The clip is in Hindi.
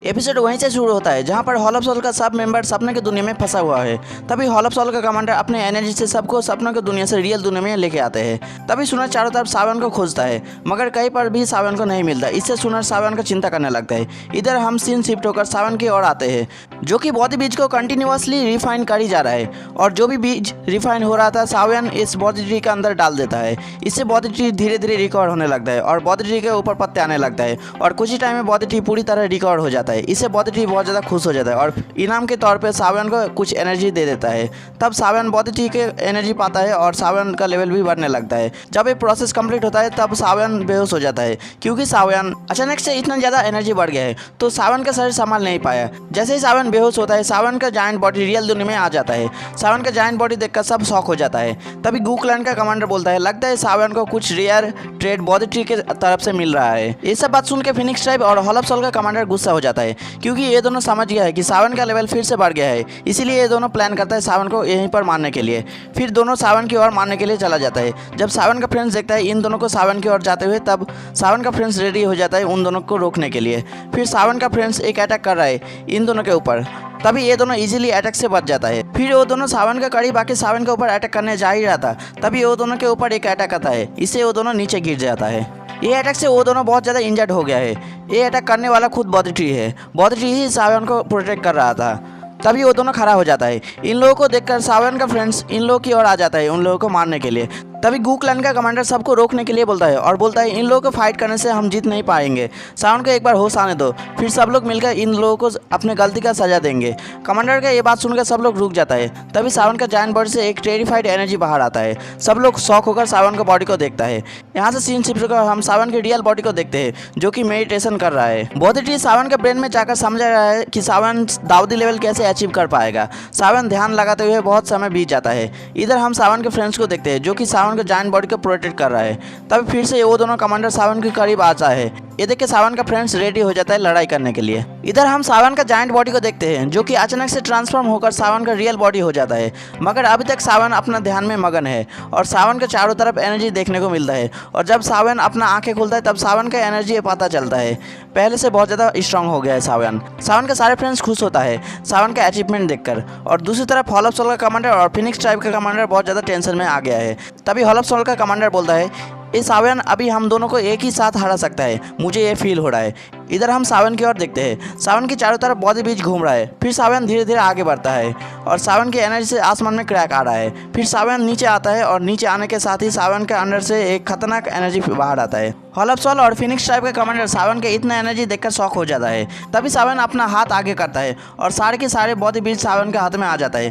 एपिसोड वहीं से शुरू होता है जहां पर हॉल ऑफ सोल का सब मेंबर सपने की दुनिया में फंसा हुआ है। तभी हॉल ऑफ सोल का कमांडर अपने एनर्जी से सबको सपनों की दुनिया से रियल दुनिया में लेके आते हैं। तभी सुनर चारों तरफ सावन को खोजता है मगर कहीं पर भी सावन को नहीं मिलता। इससे सुनर सावन का चिंता करने लगता है। इधर हम सीन शिफ्ट होकर सावन की ओर आते हैं जो कि बौद्ध बीज को कंटिन्यूअसली रिफाइन करी जा रहा है और जो भी बीज रिफाइन हो रहा था सावन इस बौद्ध ट्री के अंदर डाल देता है। इससे बौद्ध ट्री धीरे धीरे रिकवर होने लगता है और बौद्ध ट्री के ऊपर पत्ते आने लगता है और कुछ ही टाइम में बौद्ध ट्री पूरी तरह रिकवर हो जाता है। इससे बौद्ध ट्री बहुत ज़्यादा खुश हो जाता है और इनाम के तौर पे सावन को कुछ एनर्जी दे देता है। तब सावन बौद्ध ट्री के एनर्जी पाता है और सावन का लेवल भी बढ़ने लगता है। जब ये प्रोसेस कंप्लीट होता है तब सावन बेहोश हो जाता है क्योंकि सावन अचानक से इतना ज़्यादा एनर्जी बढ़ गया है तो सावन का शरीर संभाल नहीं पाया। जैसे ही सावन बेहोश होता है सावन का जायंट बॉडी रियल दुनिया में आ जाता है। सावन का जायंट बॉडी देखकर सब शॉक हो जाता है। तभी गू क्लैन का कमांडर बोलता है लगता है सावन को कुछ रेयर ट्रेड बौद्ध ट्री के तरफ से मिल रहा है। ये सब बात सुन के फिनिक्स ट्राइब और हॉल ऑफ सोल का कमांडर गुस्सा हो जाता है क्योंकि ये दोनों समझ गया है कि सावन का लेवल फिर से बढ़ गया है। इसीलिए ये दोनों प्लान करता है सावन को यहीं पर मारने के लिए। फिर दोनों सावन की ओर मारने के लिए चला जाता है। जब सावन का फ्रेंड्स देखता है इन दोनों को सावन की ओर जाते हुए तब सावन का फ्रेंड्स रेडी हो जाता है उन दोनों को रोकने के लिए। फिर सावन का फ्रेंड्स एक अटैक कर रहा है इन दोनों के ऊपर। तभी ये दोनों इजीली अटैक से बच जाता है। फिर वो दोनों सावन का करीब आके सावन के ऊपर अटैक करने जा ही रहा था तभी वो दोनों के ऊपर एक अटैक आता है। इससे वो दोनों नीचे गिर जाता है। ये अटैक से वो दोनों बहुत ज़्यादा इंजर्ड हो गया है। ये अटैक करने वाला खुद बौद्ध ट्री है। बौद्ध ट्री ही सावन को प्रोटेक्ट कर रहा था। तभी वो दोनों खड़ा हो जाता है। इन लोगों को देखकर सावन का फ्रेंड्स इन लोगों की ओर आ जाता है उन लोगों को मारने के लिए। तभी गू क्लैन का कमांडर सबको रोकने के लिए बोलता है और बोलता है इन लोगों को फाइट करने से हम जीत नहीं पाएंगे। सावन को एक बार होश आने दो फिर सब लोग मिलकर इन लोगों को अपने गलती का सजा देंगे। कमांडर का ये बात सुनकर सब लोग रुक जाता है। तभी सावन का जायंट बॉडी से एक टेरिफाइड एनर्जी बाहर आता है। सब लोग शॉक होकर सावन का बॉडी को देखता है। यहाँ से सीन शिफ्ट होकर हम सावन की रियल बॉडी को देखते हैं जो कि मेडिटेशन कर रहा है। बौद्ध ट्री सावन के ब्रेन में जाकर समझ रहा है कि सावन दाऊदी लेवल कैसे अचीव कर पाएगा। सावन ध्यान लगाते हुए बहुत समय बीत जाता है। इधर हम सावन के फ्रेंड्स को देखते हैं जो कि सावन के जायंट बॉडी को प्रोटेक्ट कर रहा है। तभी फिर से वो दोनों कमांडर सावन के करीब आता है। ये देख के सावन का फ्रेंड्स रेडी हो जाता है लड़ाई करने के लिए। इधर हम सावन का जायंट बॉडी को देखते हैं जो कि अचानक से ट्रांसफॉर्म होकर सावन का रियल बॉडी हो जाता है। मगर अभी तक सावन अपना ध्यान में मगन है और सावन के चारों तरफ एनर्जी देखने को मिलता है। और जब सावन अपना आंखें खोलता है तब सावन का एनर्जी पता चलता है पहले से बहुत ज़्यादा स्ट्रांग हो गया है सावन। सावन का सारे फ्रेंड्स खुश होता है सावन का अचीवमेंट देखकर। और दूसरी तरफ हॉल ऑफ सोल का कमांडर और फिनिक्स ट्राइब का कमांडर बहुत ज़्यादा टेंशन में आ गया है। तभी हॉल ऑफ सोल का कमांडर बोलता है ये सावन अभी हम दोनों को एक ही साथ हरा सकता है, मुझे ये फील हो रहा है। इधर हम सावन की ओर देखते हैं। सावन के चारों तरफ बौद्ध बीज घूम रहा है। फिर सावन धीरे धीरे आगे बढ़ता है और सावन की एनर्जी से आसमान में क्रैक आ रहा है। फिर सावन नीचे आता है और नीचे आने के साथ ही सावन के अंदर से एक खतरनाक एनर्जी बाहर आता है। हॉल ऑफ सोल और फिनिक्स ट्राइब का कमांडर सावन के इतना एनर्जी देखकर शॉक हो जाता है। तभी सावन अपना हाथ आगे करता है और सारे के सारे बौद्ध बीज सावन के हाथ में आ जाता है।